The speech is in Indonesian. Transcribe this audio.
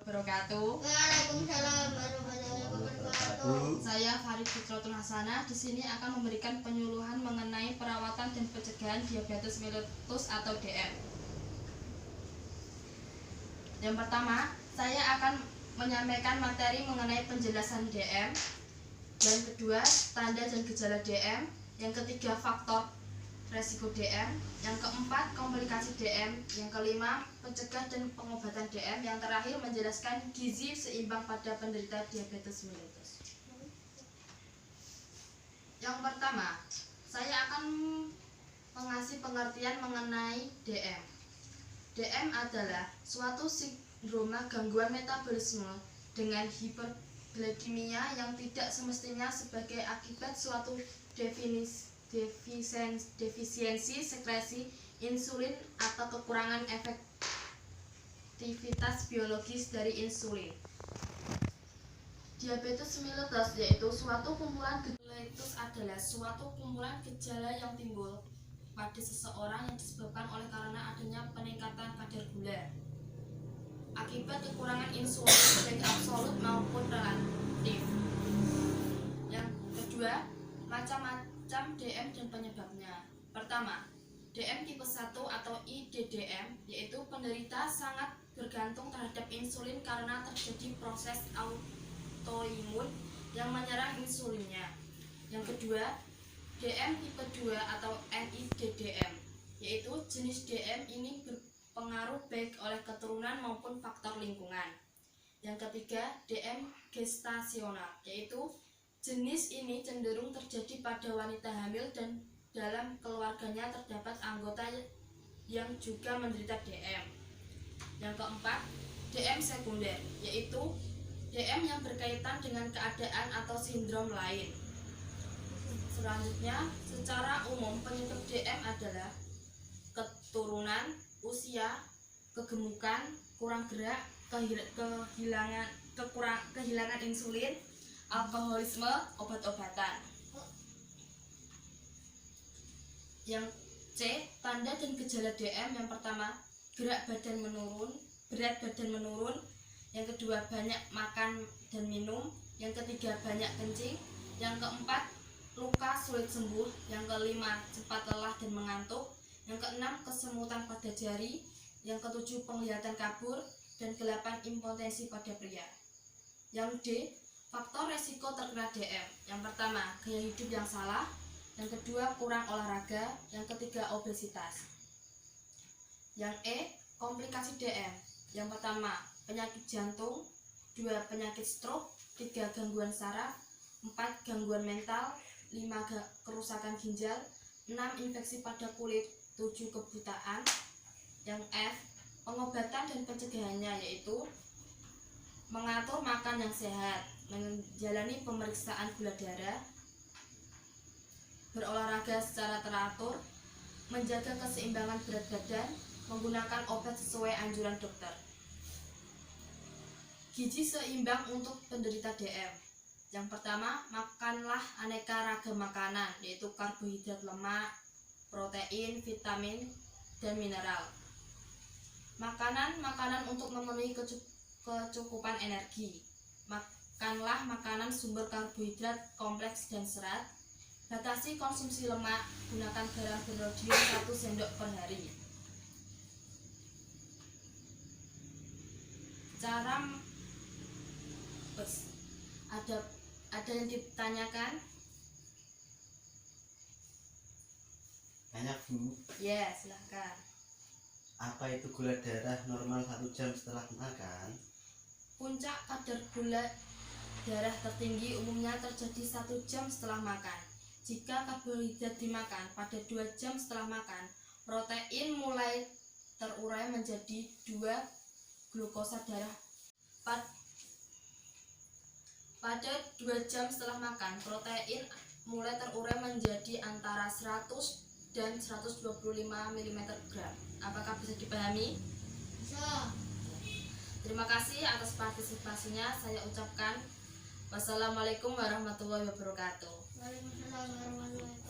wabarakatuh. Waalaikumsalam warahmatullahi wabarakatuh. Saya Farid Fitratul Hasanah di sini akan memberikan penyuluhan mengenai perawatan dan pencegahan diabetes mellitus atau DM. Yang pertama, saya akan menyampaikan materi mengenai penjelasan DM. Yang kedua, tanda dan gejala DM. Yang ketiga, faktor resiko DM. Yang keempat, komplikasi DM. Yang kelima, pencegah dan pengobatan DM. Yang terakhir, menjelaskan gizi seimbang pada penderita diabetes mellitus. Yang pertama, saya akan mengasih pengertian mengenai DM. DM adalah suatu sindroma gangguan metabolisme dengan hiperglikemia yang tidak semestinya sebagai akibat suatu defisiensi sekresi insulin atau kekurangan efektivitas biologis dari insulin. Diabetes mellitus yaitu suatu kumpulan mellitus adalah suatu kumpulan gejala yang timbul pada seseorang yang disebabkan oleh karena adanya peningkatan kadar gula akibat kekurangan insulin baik absolut maupun relatif. Yang kedua, macam-macam DM dan penyebabnya. Pertama, DM tipe 1 atau IDDM yaitu penderita sangat bergantung terhadap insulin karena terjadi proses autoimun yang menyerang insulinnya. Yang kedua, DM tipe 2 atau NIDDM yaitu jenis DM ini berpengaruh baik oleh keturunan maupun faktor lingkungan. Yang ketiga, DM gestasional yaitu jenis ini cenderung terjadi pada wanita hamil dan dalam keluarganya terdapat anggota yang juga menderita DM. Yang keempat, DM sekunder yaitu DM yang berkaitan dengan keadaan atau sindrom lain. Selanjutnya, secara umum penyebab DM adalah keturunan, usia, kegemukan, kurang gerak, kehilangan insulin, alkoholisme, obat-obatan. Yang C, tanda dan gejala DM. Yang pertama, berat badan menurun. Yang kedua, banyak makan dan minum. Yang ketiga, banyak kencing. Yang keempat, luka sulit sembuh. Yang kelima, cepat lelah dan mengantuk. Yang keenam, kesemutan pada jari. Yang ketujuh, penglihatan kabur. Dan ke-8, impotensi pada pria. Yang D, faktor resiko terkena DM. Yang pertama, gaya hidup yang salah. Yang kedua, kurang olahraga. Yang ketiga, obesitas. Yang E, komplikasi DM. Yang pertama, penyakit jantung. 2, penyakit stroke. 3, gangguan saraf. 4, gangguan mental. 5, kerusakan ginjal. 6, infeksi pada kulit. 7, kebutaan. Yang F, pengobatan dan pencegahannya yaitu mengatur makan yang sehat, menjalani pemeriksaan gula darah, berolahraga secara teratur, menjaga keseimbangan berat badan, menggunakan obat sesuai anjuran dokter. Gizi seimbang untuk penderita DM. Yang pertama, makanlah aneka ragam makanan yaitu karbohidrat, lemak, protein, vitamin, dan mineral. Makanan untuk memenuhi kecukupan energi. Makanlah makanan sumber karbohidrat kompleks dan serat. Batasi konsumsi lemak. Gunakan garam berodium 1 sendok per hari. Cara ada yang ditanyakan? Banyak, Bu. Ya, silahkan. Apa itu gula darah normal 1 jam setelah makan? Puncak kadar gula darah tertinggi umumnya terjadi 1 jam setelah makan. Jika karbohidrat dimakan pada 2 jam setelah makan, protein mulai terurai menjadi 2 glukosa darah. Pada 2 jam setelah makan, protein mulai terurai menjadi antara 100 dan 125 mg. Apakah bisa dipahami? Bisa. Terima kasih atas partisipasinya. Saya ucapkan wassalamualaikum warahmatullahi wabarakatuh. Waalaikumsalam warahmatullahi wabarakatuh.